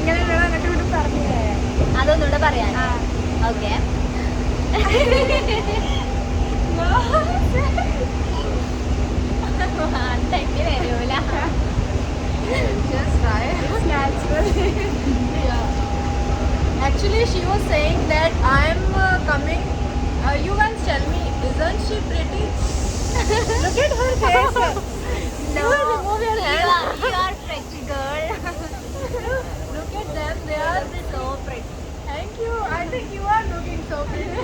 ഇങ്ങനെയുള്ള അങ്ങോട്ട് ഇവിടെ പറഞ്ഞില്ലേ അതൊന്നുകൂടെ പറയാൻ. ഓക്കെ. അട്ടയ്ക്ക് വരൂല. Just try. It's natural. Yeah. Actually, she was saying that I'm coming. You guys tell me, isn't she pretty? Look at her face. No, You remove your hand. you are pretty girl. Look at them. They are So pretty. Thank you. I think you are looking so pretty.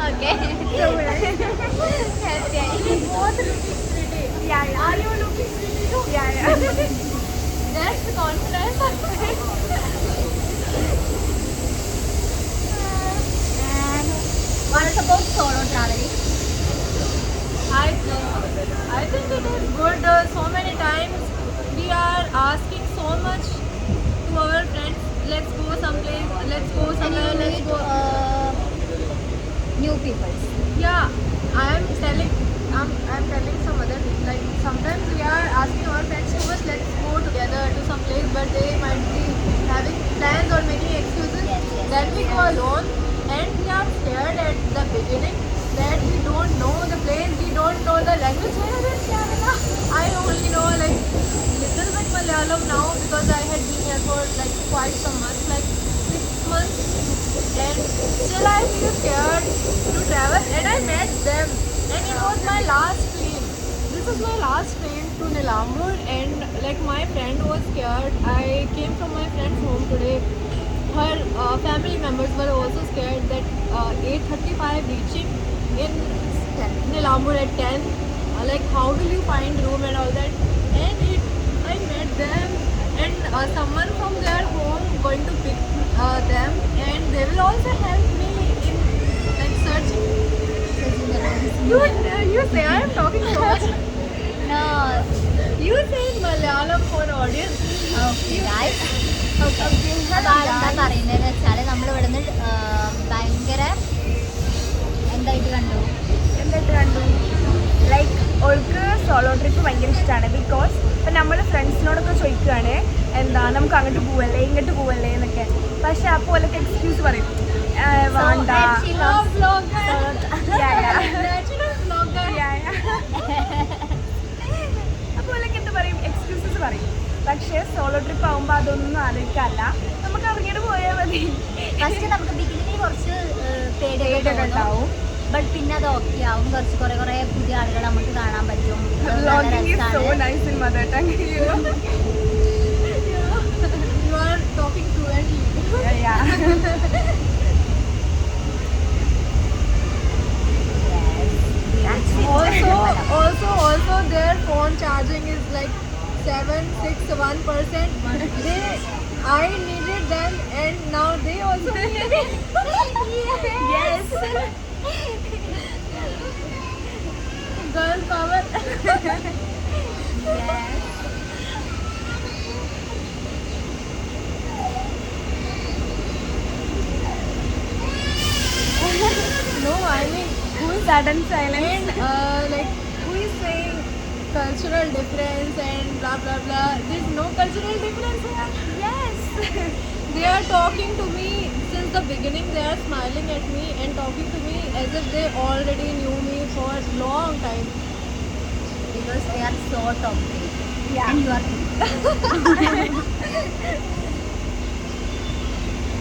Okay. So nice. Okay. Both looking pretty. Yeah. Are you looking pretty too? Yeah. That's confidence. And what's about solo traveling? I think it is good. So many times we are asking so much to our friends. Let's go someplace. Let's go And somewhere. you Let's meet go. new people. Yeah, I'm telling some other people. Like sometimes we are asking our friends so much. Let's go together to some place, but they might be having plans or making excuses. Yes, yes. Then we go alone, and we are scared at the beginning that we don't know the place, we don't know the language. I only know like little bit Malayalam now because I had been here for like quite some months, like 6 months, and still I feel scared to travel. And I met them, and it was my last train. This was my last train to Nilambur, and like my friend was scared. I came from my friend's home today. Her family members were also scared that 8:35 reaching in Nilambur at 10. Like how will you find room and all that? And I met them, and someone from their home going to pick them, and they will also help me in like searching. You say I am talking so much. No. You say in Malayalam for audience. Okay, guys. Okay. അപ്പൊ ആരെന്താ പറയുന്നതെന്ന് വെച്ചാല് നമ്മൾ ഇവിടുന്ന് ഭയങ്കര എന്തായിട്ട് കണ്ടു. എന്നിട്ട് കണ്ടു ലൈക്ക് ഓൾക്ക് സോളോ ട്രിപ്പ് ഭയങ്കര ഇഷ്ടമാണ്. ബിക്കോസ് ഇപ്പം നമ്മൾ ഫ്രണ്ട്സിനോടൊക്കെ ചോദിക്കുകയാണ് എന്താ നമുക്ക് അങ്ങോട്ട് പോവല്ലേ ഇങ്ങോട്ട് പോവല്ലേ എന്നൊക്കെ. പക്ഷെ അപ്പോൾ ഓലൊക്കെ എക്സ്ക്യൂസ് പറയും വേണ്ട. അപ്പോൾ ഓലൊക്കെ എന്താ പറയും എക്സ്ക്യൂസസ് പറയും. പക്ഷേ സോളോ ട്രിപ്പ് ആകുമ്പോൾ അതൊന്നും ആലോചിക്കാറില്ല, നമുക്ക് ഇറങ്ങിയിട്ട് പോയാൽ മതി. ഫസ്റ്റ് നമുക്ക് ബിഗിനിങ്ങിൽ കുറച്ച് പേടിയൊക്കെ പേടിയൊക്കെ ഉണ്ടാവും. ബട്ട് പിന്നെ അത് ഓക്കെ ആവും. കുറെ പുതിയ ആളുകൾ നമുക്ക് കാണാൻ പറ്റും. Vlogging is so nice in mother tongue, you know. You are talking fluently. Yeah. Also their phone charging is like 761%. I needed them, and now they also need me. Yes. Girl power. Yes. No, I mean, who is Sudden silence. and like who is saying cultural difference and blah blah blah? There's no cultural difference here. Yes. They are talking to me since the beginning. They are smiling at me and talking to me as if they already knew me for a long time. Because they are so toxic. Yeah. And you are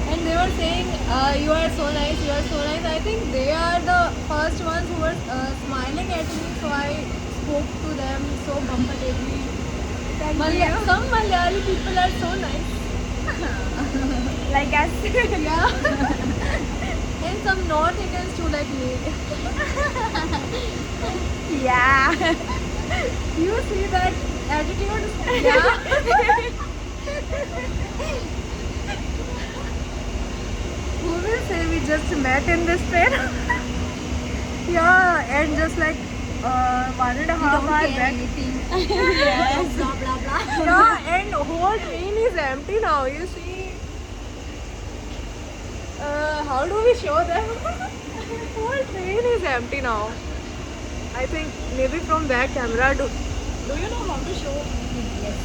And they were saying, you are so nice, you are so nice. I think they are the first ones who were smiling at me, so I spoke to them so comfortably. Some Malayali people are so nice. Like us. Yeah. And some North Indians too, like me. Yeah. You see that attitude? Yeah. Who will say we just met in this train? Yeah, and just like 1.5 hours back. Yes. Blah blah blah. Yeah, and whole train is empty now. You see. How do we show them? Whole train is empty now. I think maybe from back camera. Do you know how to show? Yes.